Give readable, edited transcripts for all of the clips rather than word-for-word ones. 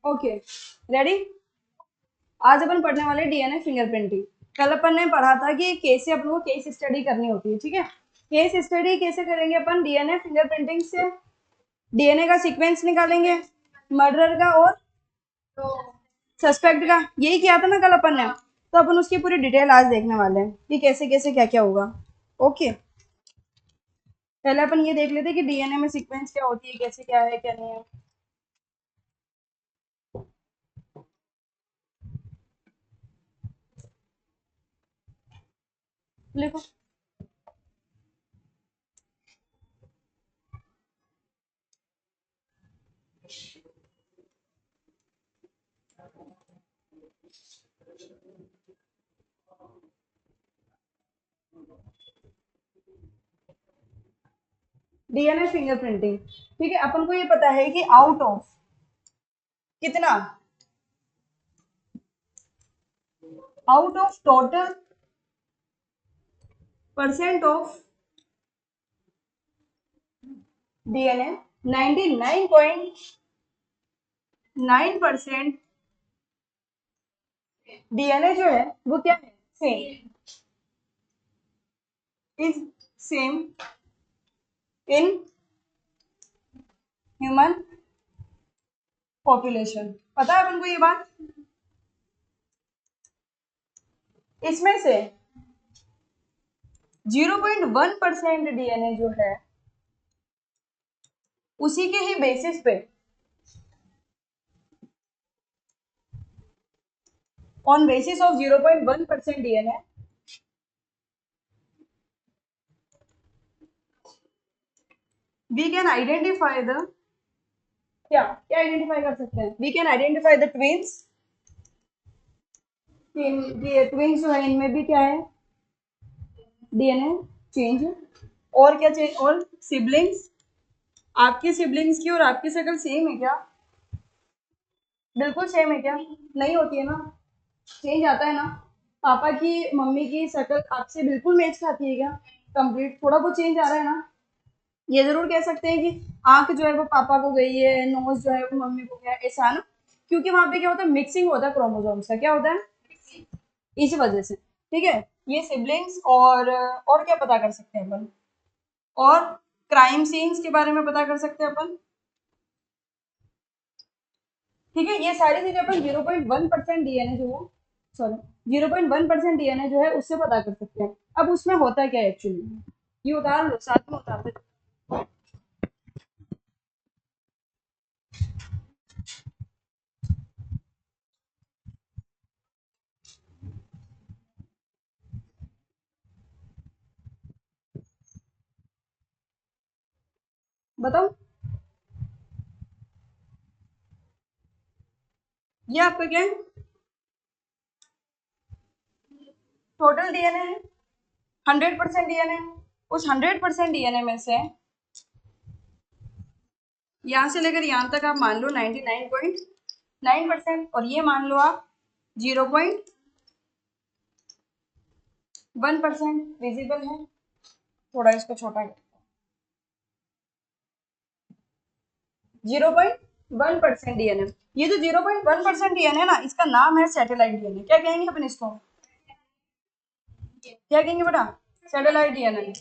Okay, ready. आज अपन पढ़ने वाले डीएनए फिंगरप्रिंटिंग। कल अपन ने पढ़ा था कि कैसे अपन को केस स्टडी करनी होती है, ठीक है। केस स्टडी कैसे करेंगे अपन? डीएनए फिंगरप्रिंटिंग से डीएनए का सीक्वेंस निकालेंगे, मर्डर का और सस्पेक्ट का। यही किया था ना कल अपन ने, तो अपन उसकी पूरी डिटेल आज देखने वाले हैं कि कैसे कैसे क्या क्या होगा। ओके, पहले अपन ये देख लेते हैं कि डीएनए में सीक्वेंस क्या होती है, कैसे क्या है क्या नहीं है। लिखो। डीएनए फिंगरप्रिंटिंग, ठीक है। अपन को ये पता है कि आउट ऑफ कितना, out of total percent of DNA 99.9% DNA जो है वो क्या है? Same, is same in human population. पता है अपन को ये बात? इसमें से 0.1% डीएनए जो है उसी के ही बेसिस पे, on basis of 0.1% DNA, we can identify the, क्या क्या आइडेंटिफाई कर सकते हैं? We can identify the twins. Twins जो है इनमें भी क्या है? DNA change. और क्या चेंज? और सिबलिंग्स। आपकी सिबलिंग्स की और आपकी शक्ल सेम है क्या? बिल्कुल सेम है क्या? नहीं होती है ना, चेंज आता है ना। पापा की मम्मी की शक्ल आपसे बिल्कुल मैच खाती है क्या? कंप्लीट थोड़ा बहुत चेंज आ रहा है ना। ये जरूर कह सकते हैं कि आंख जो है वो पापा को गई है, नोज जो है वो मम्मी को गया है, ऐसा ना। क्योंकि वहां पे क्या होता है? मिक्सिंग होता है क्रोमोसोम्स का। क्या होता है? इस वजह से, ठीक है। ये सिबलिंग्स। और क्या पता कर सकते हैं अपन? और क्राइम सीन्स के बारे में पता कर सकते हैं अपन, ठीक है। ये सारी चीजें अपन 0.1% डीएनए जो है, सॉरी, 0.1% डीएनए जो है उससे पता कर सकते हैं। अब उसमें होता क्या है एक्चुअली, ये उतार लो, साथ में उतार दो। बताओ, ये आपका क्या है? टोटल डीएनए है, 100% डीएनए। उस 100% डीएनए में से यहाँ से लेकर यहाँ तक आप मान लो 99.9%, और ये मान लो आप 0.1% विजिबल है। थोड़ा इसको छोटा, 0.1% डीएनए। ये जो 0.1% डीएनए है ना, इसका नाम है सैटेलाइट डीएनए। क्या कहेंगे अपन इसको? क्या कहेंगे बेटा? Satellite DNA.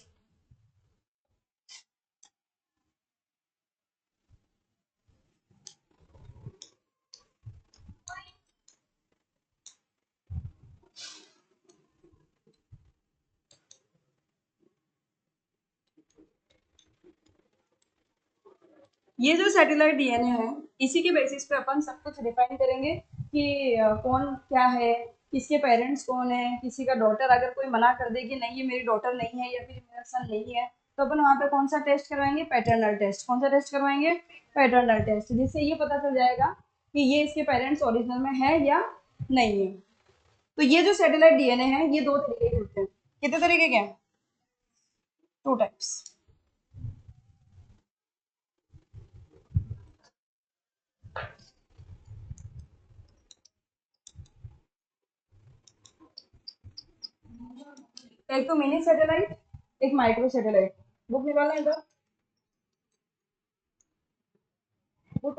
ये जो सैटेलाइट डीएनए है, इसी के बेसिस पे अपन सब कुछ डिफाइन करेंगे कि कौन क्या है, किसके पेरेंट्स कौन है। किसी का डॉटर अगर कोई मना कर दे कि नहीं ये मेरी डॉटर नहीं है या फिर मेरा सन नहीं है, तो अपन वहां पे कौन सा टेस्ट करवाएंगे? Paternal test. कौन सा टेस्ट करवाएंगे? पैटर्नल टेस्ट, जिससे ये पता चल जाएगा कि ये इसके पेरेंट्स ओरिजिनल में है या नहीं है। तो ये जो सैटेलाइट डीएनए है, ये दो तरीके के होते हैं। कितने तरीके के हैं? Two types. एक तो मिनी सैटेलाइट, एक माइक्रो सैटेलाइट। बुक निकालना है तो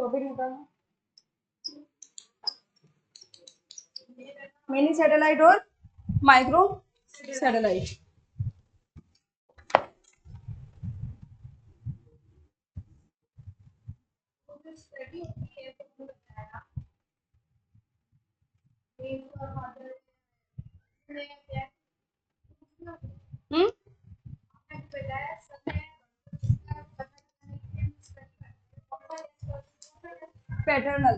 टॉपिक निकालना, मिनी सैटेलाइट और माइक्रो सैटेलाइट। हम्म, पैटर्नल,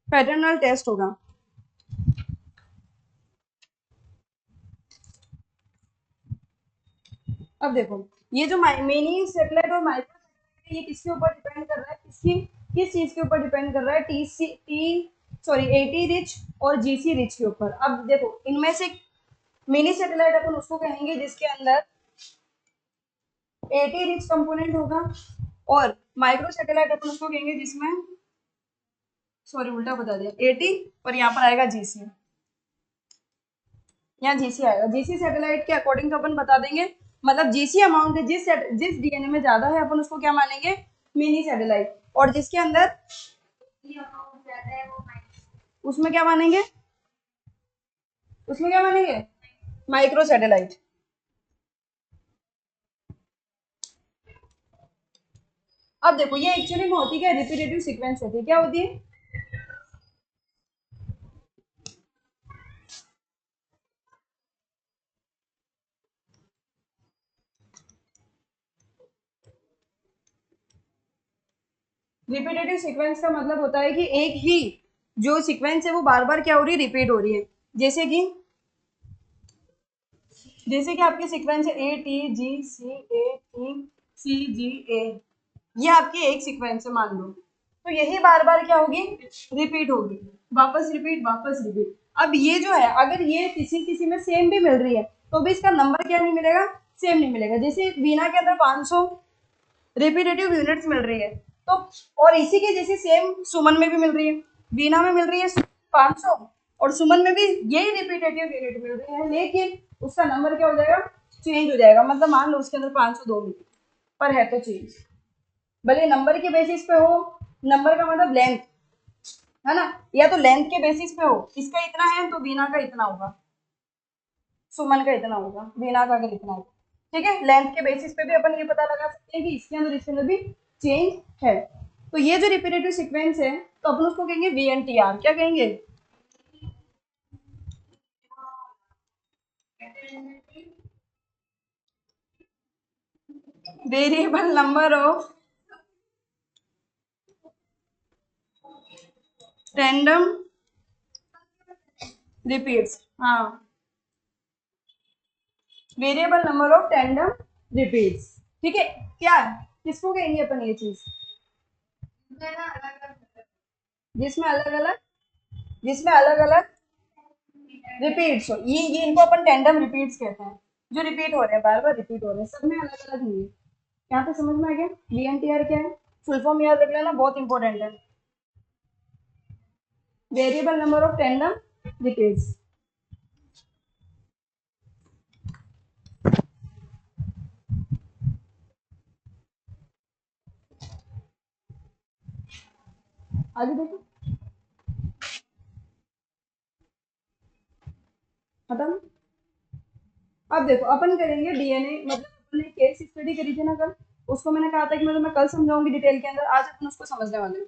पैटर्नल टेस्ट होगा। अब देखो, ये जो मिनी सैटेलाइट और माइक्रो सैटेलाइट, ये किसके ऊपर डिपेंड कर रहा है, किस चीज के ऊपर डिपेंड कर रहा है, एटी रिच और जीसी रिच के ऊपर। अब देखो, इनमें से मिनी सैटेलाइट अपन उसको कहेंगे जिसके अंदर एटी रिच कंपोनेंट होगा, और माइक्रो सैटेलाइट अपन उसको कहेंगे जिसमें, सॉरी उल्टा बता दिया, एटी और यहाँ पर आएगा जीसी, यहाँ जीसी आएगा। जीसी सैटेलाइट के अकॉर्डिंग तो अपन बता देंगे, मतलब जीसी अमाउंट जिस डीएनए में ज्यादा है अपन उसको क्या मानेंगे, मिनी सैटेलाइट, और जिसके अंदर उसमें क्या मानेंगे, उसमें क्या मानेंगे, माइक्रो सैटेलाइट। अब देखो, ये एक्चुअली में होती क्या, रिपीटेटिव सीक्वेंस होती है, क्या होती है, रिपीटेटिव सीक्वेंस का मतलब होता है कि एक ही जो सीक्वेंस है वो बार बार क्या हो रही है, रिपीट हो रही है। जैसे कि आपकी सीक्वेंस है A T G C, A T C जी ए, ये आपकी एक सीक्वेंस है मान लो, तो यही बार बार क्या होगी, रिपीट होगी, वापस रिपीट वापस रिपीट। अब ये जो है, अगर ये किसी किसी में सेम भी मिल रही है तो भी इसका नंबर क्या नहीं मिलेगा, सेम नहीं मिलेगा। जैसे वीणा के अंदर 500 रिपीटेटिव यूनिट्स मिल रही है, तो और इसी के जैसे सेम सुमन में भी मिल रही है, वीणा में मिल रही है 500 और सुमन में भी यही रिपीटेटिव यूनिट मिल रही है, लेकिन उसका नंबर क्या हो जाएगा, चेंज हो जाएगा। मतलब मान लो उसके अंदर 502 मिली पर है तो चेंज, भले नंबर के बेसिस पे हो, नंबर का मतलब लेंथ है ना, या तो लेंथ के बेसिस पे हो, इसका इतना है तो वीणा का इतना होगा, सुमन का इतना होगा, वीणा का अगर इतना होगा, ठीक है। लेंथ के बेसिस पे भी अपन ये पता लगा सकते हैं कि इसके अंदर भी चेंज है। तो ये जो रिपीटेटिव सीक्वेंस है तो अपन उसको कहेंगे वीएनटीआर, क्या कहेंगे, variable number of random repeats. हाँ, variable number of random repeats, ठीक है। क्या, किसको कहेंगे अपन ये चीज, जिसमें अलग अलग, जिसमें अलग अलग रिपीट्स हो, ये इनको अपन टैंडम रिपीट्स कहते हैं, जो रिपीट हो रहे हैं, बार बार रिपीट हो रहे हैं, सब में अलग अलग नहीं है। यहाँ पे समझ में आ गया वीएनटीआर क्या है, फुल फॉर्म याद रख लेना, बहुत इंपॉर्टेंट है, variable number of tandem repeats. आगे देखो, खत्म। अब देखो, अपन करेंगे डीएनए, मतलब अपने केस स्टडी करी थी ना कल, उसको मैंने कहा था कि मैं कल समझाऊंगी डिटेल के अंदर, आज अपन उसको समझने वाले हैं।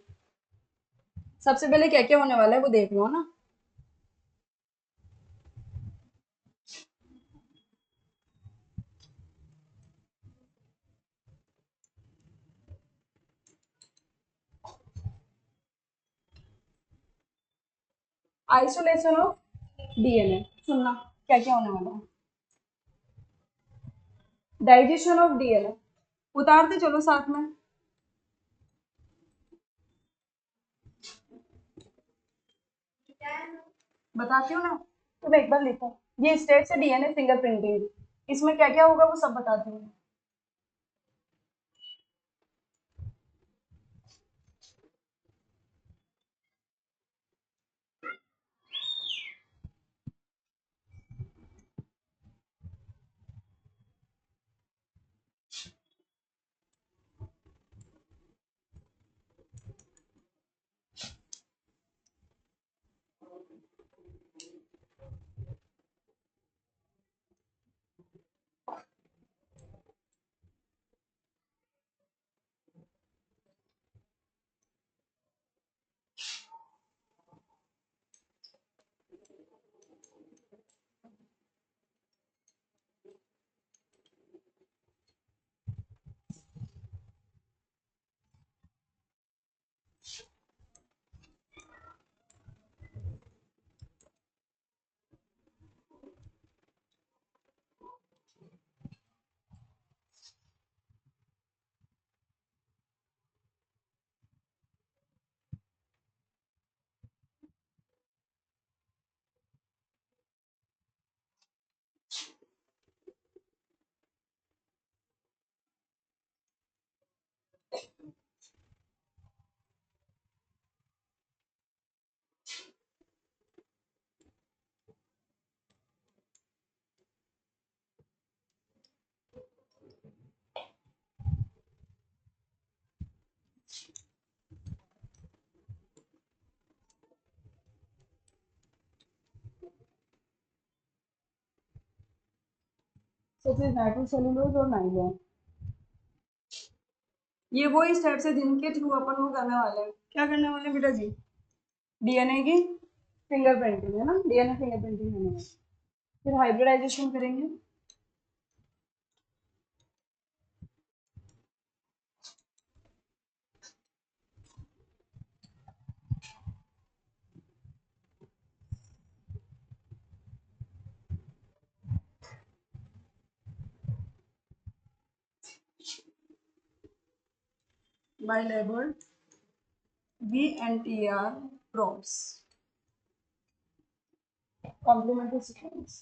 सबसे पहले क्या क्या होने वाला है वो देख लो ना। आइसोलेशन ऑफ डीएनए, सुनना क्या क्या होने वाला है। डाइजेशन ऑफ डीएनए, उतारते चलो साथ में, बताती हूँ ना, तुम एक बार लिखो, ये स्टेप्स है डीएनए फिंगरप्रिंटिंग, इसमें क्या क्या होगा वो सब बताती हूँ। सच इज नाइट्रोसेल्यूलोज और नाइलोन। ये वो स्टेप्स है जिनके थ्रू अपन वो करने वाले हैं। क्या करने वाले हैं बेटा जी? डीएनए की फिंगरप्रिंटिंग है ना, डीएनए फिंगरप्रिंटिंग करने वाले। फिर हाइब्रिडाइजेशन करेंगे। By labelled VNTR probes, complementary sequence.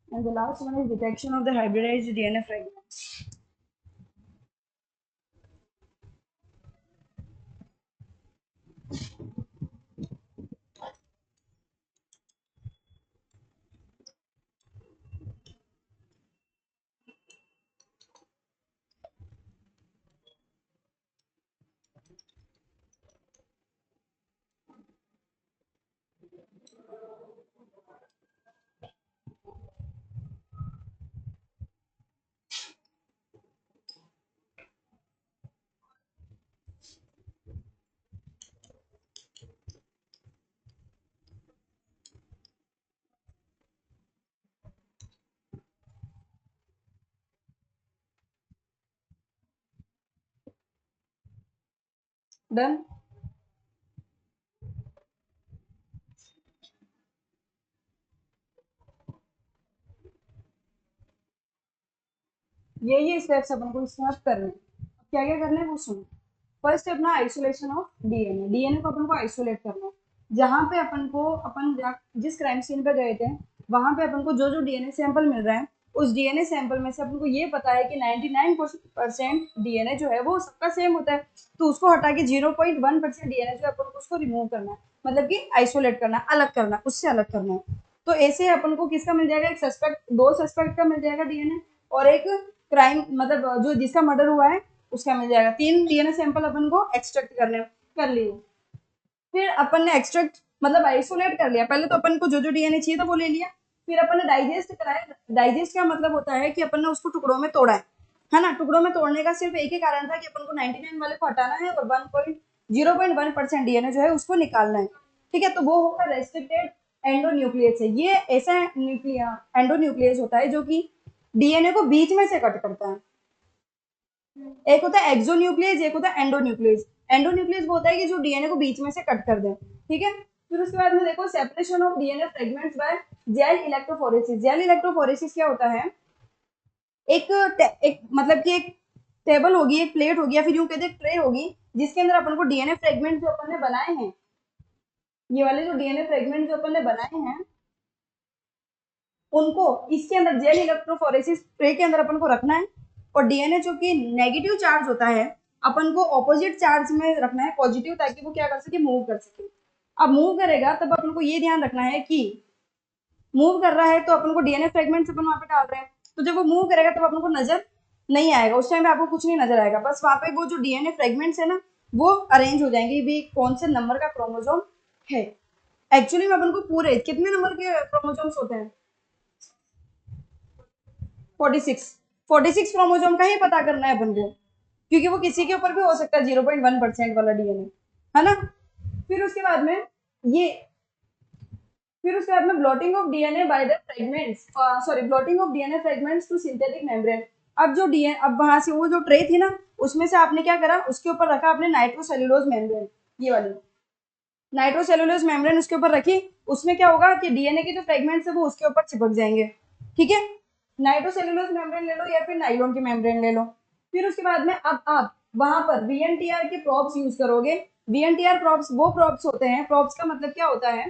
And the last one is detection of the hybridized DNA fragments. Done. ये स्टेप्स अपन को स्टेप करने हैं। क्या क्या करना है वो सुनो। फर्स्ट अपना आइसोलेशन ऑफ डीएनए। डीएनए को अपन को आइसोलेट करना है। जहाँ पे अपन जिस क्राइम सीन पे गए थे वहां पे अपन को जो जो डीएनए सैंपल मिल रहा है उस डीएनए सैंपल में से अपन को ये पता है कि 99% डीएनए जो है वो सबका सेम होता है। तो उसको हटा के 0.1% डीएनए जो है अपन को उसको रिमूव करना है, मतलब कि आइसोलेट करना, अलग करना, उससे अलग करना है। तो ऐसे अपन को किसका मिल जाएगा? एक सस्पेक्ट, दो सस्पेक्ट का मिल जाएगा डीएनए, और एक क्राइम मतलब जो जिसका मर्डर हुआ है उसका मिल जाएगा। 3 डीएनए सैंपल अपन को एक्सट्रैक्ट करने कर लिए। फिर अपन ने एक्सट्रैक्ट मतलब आइसोलेट कर लिया। पहले तो अपन को जो जो डीएनए चाहिए था वो ले लिया। फिर अपन ने डाइजेस्ट कराया। डाइजेस्ट का मतलब होता है कि अपन ने उसको टुकड़ों में तोड़ा है ना। टुकड़ों में तोड़ने का सिर्फ एक ही कारण था कि अपन को 99 वाले को हटाना है और 0.1% डीएनए जो है उसको निकालना है। ठीक है, तो वो होगा रेस्ट्रिक्टेड एंडोन्यूक्लियस है। ये ऐसा एंडोन्यूक्लियस होता है जो कि डीएनए को बीच में से कट करता है। एक होता है एक्सोन्यूक्लियस, एक होता है एंडोन्यूक्लियस। एंडोन्यूक्लियस वो होता है कि जो डीएनए को बीच में से कट कर दे। ठीक है, फिर उसके बाद में देखो separation of DNA fragments by gel electrophoresis. Gel electrophoresis क्या होता है? एक मतलब कि एक टेबल होगी, एक प्लेट होगी, या फिर यूं कहते हैं ट्रे होगी, जिसके अंदर अपन को डीएनए फ्रेगमेंट जो अपन ने बनाए हैं, ये वाले जो डीएनए फ्रेगमेंट जो अपन ने बनाए हैं उनको इसके अंदर जेल इलेक्ट्रोफोरेसिस ट्रे के अंदर अपन को रखना है। और डीएनए जो कि नेगेटिव चार्ज होता है अपन को ऑपोजिट चार्ज में रखना है, पॉजिटिव, ताकि वो क्या कर सके? मूव कर सके। अब मूव करेगा तब अपन को ये ध्यान रखना है कि मूव कर रहा है तो अपन को डीएनए फ्रेगमेंट्स अपन वहां पे डाल रहे हैं, तो जब वो मूव करेगा तब अपन को नजर नहीं आएगा, उस टाइम पे आपको कुछ नहीं नजर आएगा। बस वहां पे वो जो डीएनए फ्रेगमेंट्स है ना वो अरेंज हो जाएंगे भी कौन से नंबर का क्रोमोसोम है। एक्चुअली में अपन को पूरे कितने नंबर के क्रोमोसोम्स होते हैं? 46। 46 क्रोमोसोम का ही पता करना है अपन को, क्योंकि वो किसी के ऊपर भी हो सकता है 0.1% वाला डीएनए, है ना। फिर उसके बाद में ये फिर उसके बाद में blotting of DNA by the fragments, sorry blotting of DNA fragments to synthetic membrane. अब जो डीएनए, अब वहां से वो जो ट्रे थी ना उसमें से आपने क्या करा? उसके ऊपर रखा आपने नाइट्रोसेल्यूलोज मेम्ब्रेन, ये वाली नाइट्रोसेल्यूलोज मेम्ब्रेन उसके ऊपर रखी। उसमें क्या होगा कि डीएनए के जो फ्रेगमेंट्स है वो उसके ऊपर चिपक जाएंगे। ठीक है, नाइट्रोसेल्यूलोज मेम्ब्रेन ले लो या फिर नाइलॉन की मेम्ब्रेन ले लो। फिर उसके बाद में अब आप वहां पर वीएनटीआर के प्रोब्स यूज करोगे। वीएनटीआर प्रोब्स वो प्रोब्स होते हैं, प्रोब्स का मतलब क्या होता है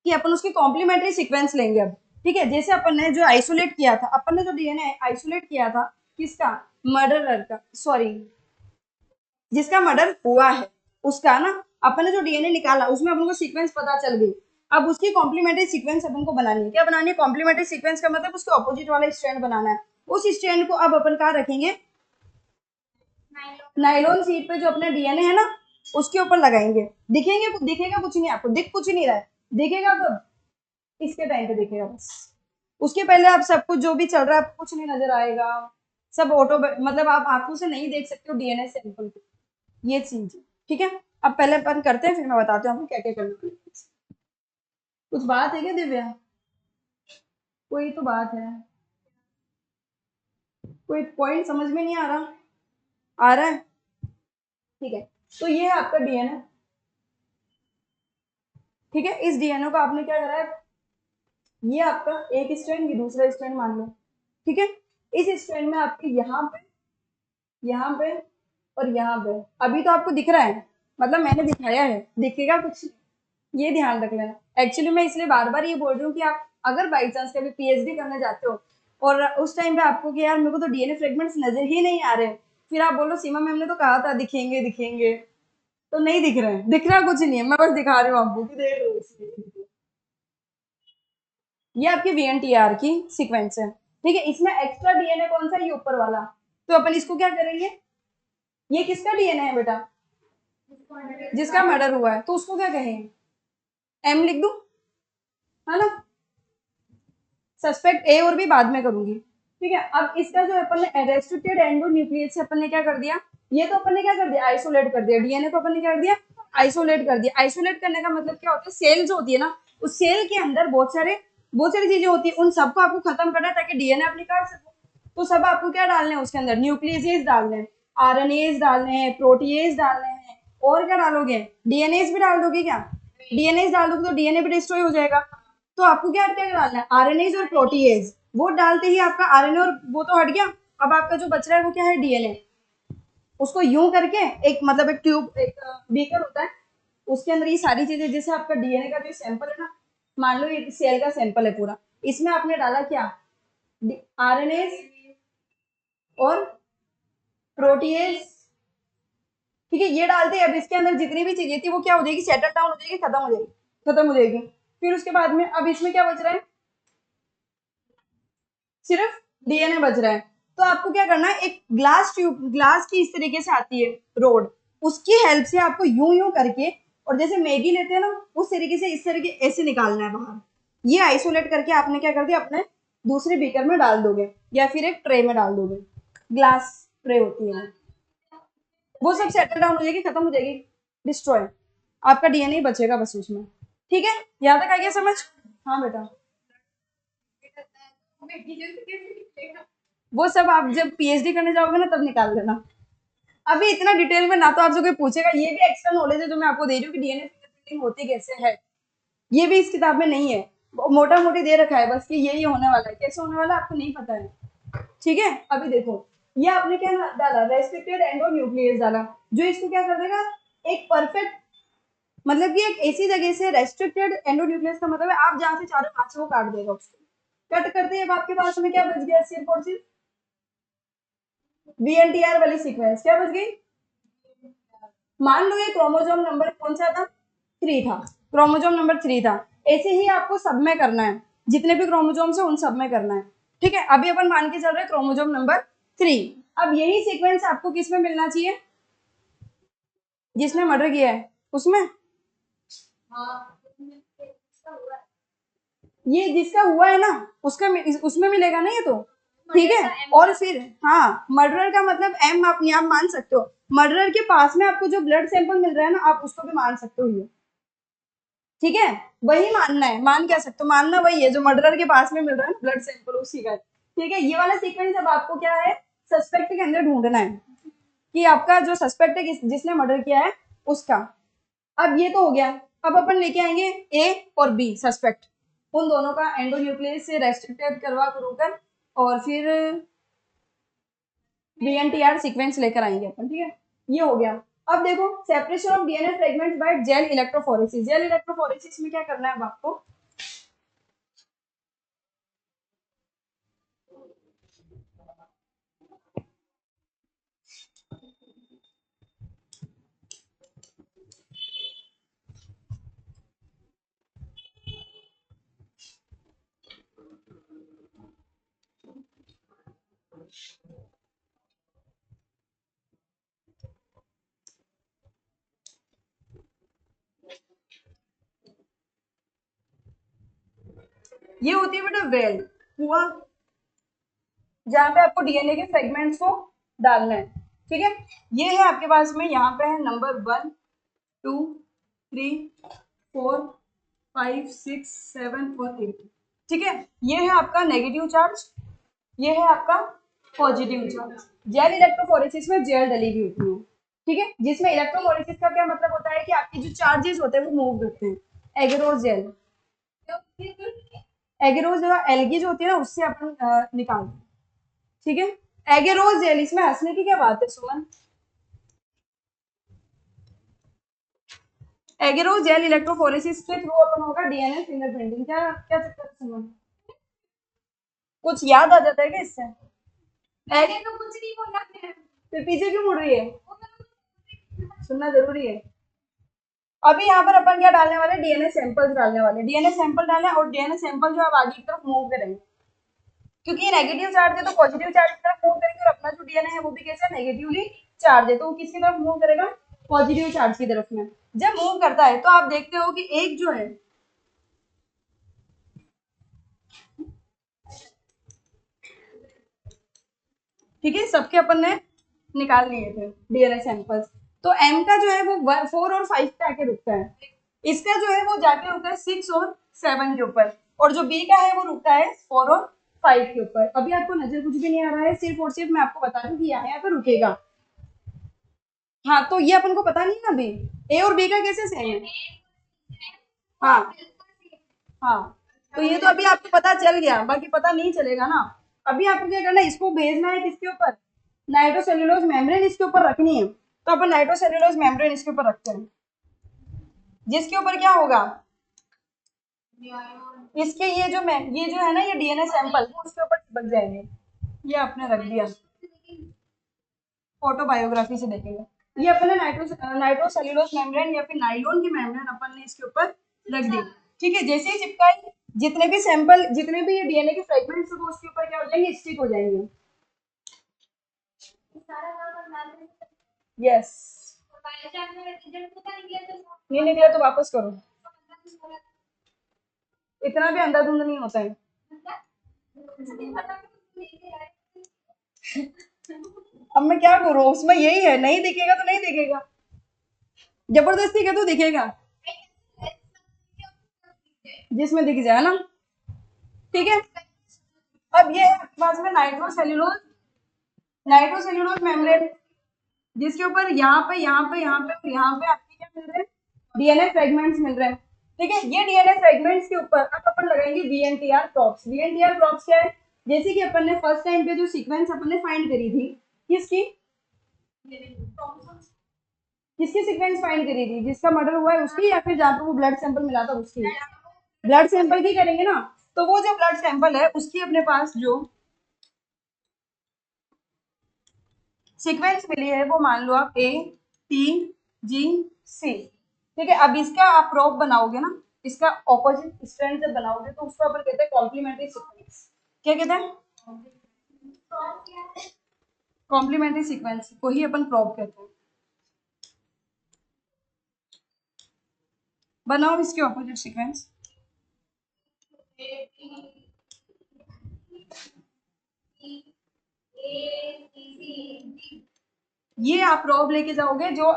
कि अपन उसके कॉम्प्लीमेंट्री सीक्वेंस लेंगे अब। ठीक है, जैसे अपन ने जो आइसोलेट किया था, अपन ने जो डीएनए आइसोलेट किया था किसका? मर्डरर का, सॉरी जिसका मर्डर हुआ है उसका ना, अपन ने जो डीएनए निकाला उसमें अपन को सीक्वेंस पता चल गई। अब उसकी कॉम्प्लीमेंट्री सीक्वेंस अपन को बनानी है। क्या बनानी है? कॉम्प्लीमेंट्री सीक्वेंस का मतलब उसके ऑपोजिट वाला स्ट्रैंड बनाना है। उस स्ट्रैंड को अब अपन कहाँ रखेंगे? नाइलॉन शीट पे जो अपना डीएनए है ना उसके ऊपर लगाएंगे। दिखेगा कुछ नहीं, आपको दिख कुछ नहीं रहा है, दिखेगा कब? इसके टाइम पे दिखेगा बस। उसके पहले आप सब कुछ जो भी चल रहा है आपको कुछ नहीं नजर आएगा, सब ऑटो, मतलब आप आंखों से नहीं देख सकते हो डीएनए सैंपल को, ये चीज है। ठीक है, अब पहले अपन करते हैं, फिर मैं बताती हूँ आपको क्या क्या करना है। कुछ बात है क्या दिव्या? कोई तो बात है, कोई पॉइंट समझ में नहीं आ रहा? आ रहा है? ठीक है, तो ये है आपका डीएनए। ठीक है, इस डीएनए को आपने क्या करा है, ये आपका एक स्ट्रैंड, ये दूसरा स्ट्रैंड मान लो। ठीक है, इस स्ट्रैंड में आपके यहाँ पे और यहाँ पे, अभी तो आपको दिख रहा है, मतलब मैंने दिखाया है, दिखेगा कुछ, ये ध्यान रख लेना। एक्चुअली मैं इसलिए बार बार ये बोल रही हूँ कि आप अगर बाई चांस कभी पीएचडी करने जाते हो और उस टाइम पे आपको कि यार मेरे को तो डीएनए फ्रेगमेंट्स नजर ही नहीं आ रहे, फिर आप बोलो सीमा मैम ने तो कहा था दिखेंगे दिखेंगे, तो नहीं दिख रहे हैं, दिख रहा कुछ नहीं है, मैं बस दिखा रही हूँ आपको कि देख लो इसलिए। ये आपकी वीएनटीआर की सीक्वेंस है। ठीक है, इसमें एक्स्ट्रा डीएनए कौन सा है, ये ऊपर वाला। तो अपन इसको क्या करेंगे, ये किसका डीएनए है बेटा, जिसका मर्डर हुआ है, तो उसको क्या कहेंगे, एम लिख दूं, है ना। सस्पेक्ट ए और बी बाद में करूंगी। ठीक है, अब इसका जो अपन ने रेस्ट्रिक्टेड एंडो न्यूक्लियस से अपन ने क्या कर दिया, ये तो अपन ने क्या कर दिया, आइसोलेट कर दिया, डीएनए को अपन ने क्या कर दिया, आइसोलेट कर दिया। आइसोलेट करने का मतलब क्या होता है, सेल जो होती है ना, उस सेल के अंदर बहुत सारी चीजें होती है, उन सबको आपको खत्म करना है ताकि डीएनए आप निकाल सको। तो सब आपको क्या डालने हैं उसके अंदर, न्यूक्लियस डालने हैं, आरएनएस डालने हैं, प्रोटीएस डालने हैं, और क्या डालोगे, डीएनएस भी डाल दोगे क्या, डीएनएस डाल दोगे तो डीएनए भी डिस्ट्रॉय हो जाएगा। तो आपको क्या क्या डालना है, आरएनएज और प्रोटीएज, वो डालते ही आपका आरएनए और वो तो हट गया। अब आपका जो बच रहा है वो क्या है, डीएनए। उसको यूं करके एक मतलब एक ट्यूब, एक बीकर होता है, उसके अंदर ये सारी चीजें, जैसे आपका डीएनए का जो सैंपल है ना, मान लो ये सेल का सैंपल है पूरा, इसमें आपने डाला क्या, आरएनएज और प्रोटीएज। ठीक है, ये डालते हैं, अब इसके अंदर जितनी भी चीजें थी वो क्या हो जाएगी, सेटल डाउन हो जाएगी, खत्म हो जाएगी, खत्म हो जाएगी। फिर उसके बाद में अब इसमें क्या बच रहा है, सिर्फ डीएनए बच रहा है। तो आपको क्या करना है, एक ग्लास ट्यूब, ग्लास की इस तरीके से आती है रोड, उसकी हेल्प से आपको यूं यूं करके, और जैसे मैगी लेते हैं ना उस तरीके से, इस तरीके ऐसे निकालना है बाहर। ये आइसोलेट करके आपने क्या कर दिया, अपने दूसरे बीकर में डाल दोगे या फिर एक ट्रे में डाल दोगे, ग्लास ट्रे होती है वो सब सेटल डाउन हो जाएगी, खत्म हो जाएगी, डिस्ट्रॉय, आपका डीएनए बचेगा बस उसमें। ठीक है, यहाँ तक आ गया समझ? हाँ बेटा, वो सब आप जब पीएचडी करने जाओगे ना तब निकाल लेना, अभी इतना डिटेल में ना तो आपसे कोई पूछेगा, ये भी एक्स्ट्रा नॉलेज है जो मैं आपको दे रही हूँ कि डीएनए फिंगरप्रिंटिंग होती कैसे है, ये भी इस किताब में नहीं है, मोटा मोटी दे रखा है बस कि यही होने वाला है, कैसे होने वाला है आपको नहीं पता है। ठीक है, अभी देखो, ये आपने क्या डाला, रेस्ट्रिक्टेड एंडो न्यूक्लियस डाला, जो इसको क्या कर देगा, एक परफेक्ट, मतलब कि एक ऐसी जगह से, रेस्ट्रिक्टेड एंडो न्यूक्लियस का मतलब है आप जहां से चारों हाथ से वो काट देगा उसको, कट करते ही अब आपके पास में क्या बच गया, सिर्फ और सिर्फ वीएनटीआर वाली सीक्वेंस, क्या बच गई, मान लो ये क्रोमोजोम नंबर कौन सा था, 3 था, क्रोमोजोम नंबर 3 था। ऐसे ही आपको सब में करना है, जितने भी क्रोमोजोम्स है उन सब में करना है। ठीक है, अभी अपन मान के चल रहे हैं क्रोमोजोम नंबर 3। अब यही सीक्वेंस आपको किस में मिलना चाहिए, जिसने मर्डर किया है उसमें, ये जिसका हुआ है ना उसका उसमें मिलेगा ना ये तो। ठीक है, और फिर हाँ, मर्डरर का मतलब एम आप यहाँ मान सकते हो, मर्डरर के पास में आपको जो ब्लड सैंपल मिल रहा है ना आप उसको भी मान सकते हो ये। ठीक है, वही मानना है, मान क्या सकते हो, मानना वही है जो मर्डरर के पास में मिल रहा है ना ब्लड सैंपल, उसी का। ठीक है, ये वाला सीक्वेंस अब आपको क्या है, सस्पेक्ट के अंदर ढूंढना है कि आपका जो सस्पेक्ट है जिसने मर्डर किया है उसका। अब ये तो हो गया, अब अपन लेके आएंगे ए और बी सस्पेक्ट, उन दोनों का एंडोन्यूक्लियस से रेस्ट्रिक्टेड करवा कर, और फिर बीएनटीआर सीक्वेंस लेकर आएंगे अपन। ठीक है, ये हो गया। अब देखो, separation of DNA fragments by gel electrophoresis, gel electrophoresis में क्या करना है अब आपको, ये होती है बेटा वेल, हुआ, जहाँ पे आपको डीएनए के फ्रेगमेंट्स को डालना है। ठीक है, ये है आपके पास में, यहाँ पे है नंबर 1 2 3 4 5 6 7 और 8। ठीक है, ये है आपका नेगेटिव चार्ज, ये है आपका पॉजिटिव चार्ज। जेल इलेक्ट्रोफोरेसिस में जेल डली हुई होती है। ठीक है, जिसमें इलेक्ट्रोफोरेसिस का क्या मतलब होता है कि आपके जो चार्जेस होते हैं वो मूव करते हैं। एगरोस जेल, एगरोस जो एल्गी जो होती है ना उससे अपन निकालते हैं। ठीक है, एगेरोस जेल, इसमें हंसने की क्या बात है सुमन? एगेरोस जेल इलेक्ट्रोफोरेसिस के थ्रू अपन होगा डीएनए फिंगरप्रिंटिंग। क्या क्या चक्कर है सुमन? कुछ याद आ जाता है क्या इससे? मैंने तो कुछ नहीं बोला, फिर पीछे क्यों मुड़ रही है? सुनना जरूरी है। अभी यहाँ पर अपन क्या डालने वाले, डीएनए सैंपल्स डालने वाले। डीएनए सैंपल डालना और डीएनए सैंपल जो अब आगे की तरफ मूव करेंगे, क्योंकि ये नेगेटिव चार्ज है तो पॉजिटिव चार्ज की तरफ मूव करेंगे, और अपना जो डीएनए है वो भी कैसा नेगेटिवली चार्ज है, तो वो किसकी तरफ मूव करेगा? पॉजिटिव चार्ज की तरफ में। जब मूव करता है तो आप देखते हो कि एक जो है, ठीक है, सबके अपन ने निकाल लिए थे डीएनए सैंपल्स, तो एम का जो है वो 4 और 5 पे आके रुकता है, इसका जो है वो जाके रुकता है 6 और 7 के ऊपर, और जो बी का है वो रुकता है 4 और 5 के ऊपर। अभी आपको नजर कुछ भी नहीं आ रहा है, सिर्फ और सिर्फ मैं आपको बता रही हूँ कि यहाँ पे रुकेगा। हाँ, तो ये अपन को पता नहीं है अभी ए और बी का कैसे सेम है। हाँ हाँ, तो ये तो अभी आपको पता चल गया, बाकी पता नहीं चलेगा ना। अभी आपको क्या करना है, इसको भेजना है किसके ऊपर? नाइट्रोसेल्यूलोज मेम्ब्रेन इसके ऊपर रखनी है, तो अपन नाइट्रोसेल्यूलोज मेम्ब्रेन इसके ऊपर रखते हैं, जिसके ऊपर क्या होगा, इसके ये जो है ना, ये डीएनए सैंपल वो उसके ऊपर चिपक जाएंगे। ये आपने रख दिया, ऑटोबायोग्राफी से देखेंगे। ये अपने नाइट्रोसेल्यूलोज मेम्ब्रेन या फिर नाइलॉन की मेम्ब्रेन अपन ने इसके ऊपर रख दी। ठीक है, जैसे ही चिपकाई, जितने भी सैंपल, जितने भी ये डीएनए के फ्रेगमेंट्स है वो उसके ऊपर क्या हो जाएंगे, स्टिक हो जाएंगे। यस, नहीं निकला तो वापस करो, इतना भी अंधाधुंध नहीं होता है। अब मैं क्या करूँ, उसमें यही है, नहीं दिखेगा तो नहीं दिखेगा, जबरदस्ती के तो दिखेगा, जिसमें दिख जाए ना। ठीक है, अब ये है पास में नाइट्रोसेल्यूलोज, नाइट्रोसेल्यूलोज मेम्ब्रेन, जिसके ऊपर यहाँ पे यहाँ पे यहाँ पे और यहाँ पे आपके क्या मिल रहे हैं, डीएनए फ्रेगमेंट्स मिल रहे हैं। ठीक है, ये डीएनए फ्रेगमेंट्स के ऊपर अब अपन लगाएंगे वीएनटीआर प्रॉप्स। वीएनटीआर प्रॉप्स क्या है, जैसे कि अपन ने फर्स्ट टाइम पे जो सीक्वेंस अपन ने फाइंड करी थी, किसकी किसकी सीक्वेंस फाइंड करी थी, जिसका मर्डर हुआ है उसकी, या फिर जहाँ पे वो ब्लड सैंपल मिला था उसकी? ब्लड सैंपल की करेंगे ना, तो वो जो ब्लड सैंपल है उसकी अपने पास जो सीक्वेंस मिली है वो मान लो आप ATGC। ठीक है, अब इसका आप प्रोब बनाओगे ना, इसका ऑपोजिट स्ट्रैंड जब बनाओगे तो उसको अपन कहते हैं कॉम्प्लीमेंट्री सीक्वेंस। क्या कहते हैं? कॉम्प्लीमेंट्री सीक्वेंस को ही अपन प्रोब कहते हैं। बनाओ इसकी ऑपोजिट सीक्वेंस। ये आप प्रोब लेके जाओगे जो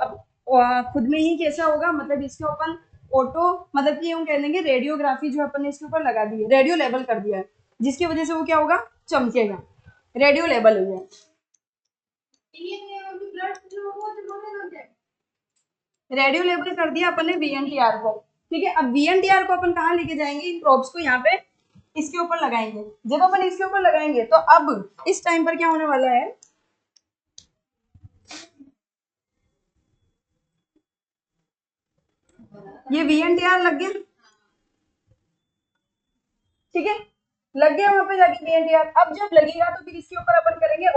खुद में ही कैसा होगा, मतलब इसके अपन ऑटो, मतलब कि यूं कह देंगे रेडियोग्राफी जो अपन ने इसके ऊपर लगा दी है, रेडियो लेबल कर दिया है, जिसकी वजह से वो क्या होगा, चमकेगा, रेडियो लेबल हो गया। रेडियो लेबल कर दिया अपन ने वीएनटीआर को। ठीक है, अब वीएनटीआर को अपन कहाँ लेके जाएंगे, इन प्रोब्स को यहाँ पे इसके ऊपर लगाएंगे। जब अपन इसके ऊपर लगाएंगे तो अब इस टाइम पर क्या होने वाला है, ये वीएनटीआर लग गया। ठीक है, लग गया वहां पे जाके वीएनटीआर। अब जब लगेगा तो फिर इसके ऊपर अपन करेंगे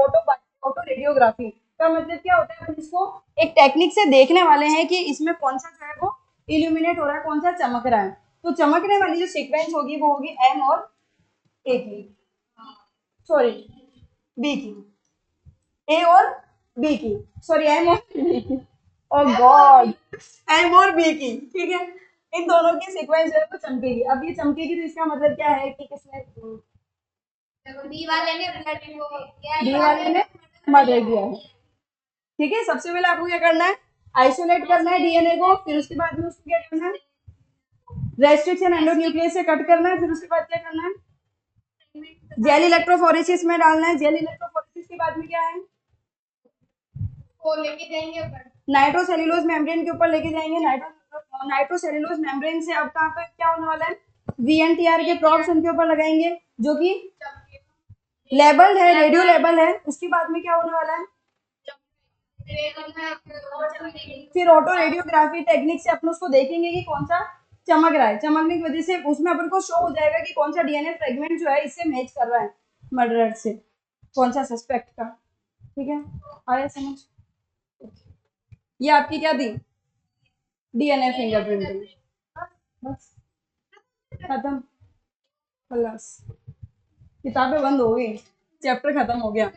ऑटो रेडियोग्राफी का मतलब क्या होता है, अपन इसको एक टेक्निक से देखने वाले हैं कि इसमें कौन सा जो है वो इल्यूमिनेट हो रहा है, कौन सा चमक रहा है। तो चमकने वाली जो सीक्वेंस होगी वो होगी एम और ए की, सॉरी बी की, ए और बी की, सॉरी एम और बी की, ओ गॉड, एम और बी की। ठीक है, इन दोनों की सीक्वेंस जो है वो चमकेगी। अब ये चमकेगी तो इसका मतलब क्या है कि किसने बी वाले ने ब्लड वो किया है, बी वाले ने मर्डर किया है। ठीक है, सबसे पहले आपको क्या करना है, आइसोलेट करना है डीएनए को, फिर उसके बाद में उसको क्या करना है, रेस्ट्रिक्शन एंडोन्यूक्लियस से कट करना है, फिर उसके बाद क्या करना है, जेल इलेक्ट्रोफोरेसिस में डालना है। जेल इलेक्ट्रोफोरेसिस के बाद में क्या है, वो लेके जाएंगे ऊपर। नाइट्रोसेल्यूलोज मेम्ब्रेन के ऊपर लेके जाएंगे। नाइट्रोसेल्यूलोज मेम्ब्रेन से अब कहाँ पर क्या होने वाला है, वीएनटीआर के प्रोब्स उनके ऊपर लगाएंगे जो कि लेबल है, रेडियो लेबल है। उसके बाद में क्या होने वाला है, फिर ऑटो रेडियोग्राफी टेक्निक से अपन उसको देखेंगे कि कौन सा चमक रहा है। चमकने की वजह से उसमें अपन को शो हो जाएगा कि कौन सा डीएनए फ्रेगमेंट जो है इससे मैच कर रहा है मर्डरर से, कौन सा सस्पेक्ट का। ठीक है, आया समझ। ये आपकी क्या थी, डीएनए फिंगरप्रिंटिंग। बस खत्म, खलास, किताबें बंद हो गई, चैप्टर खत्म हो गया।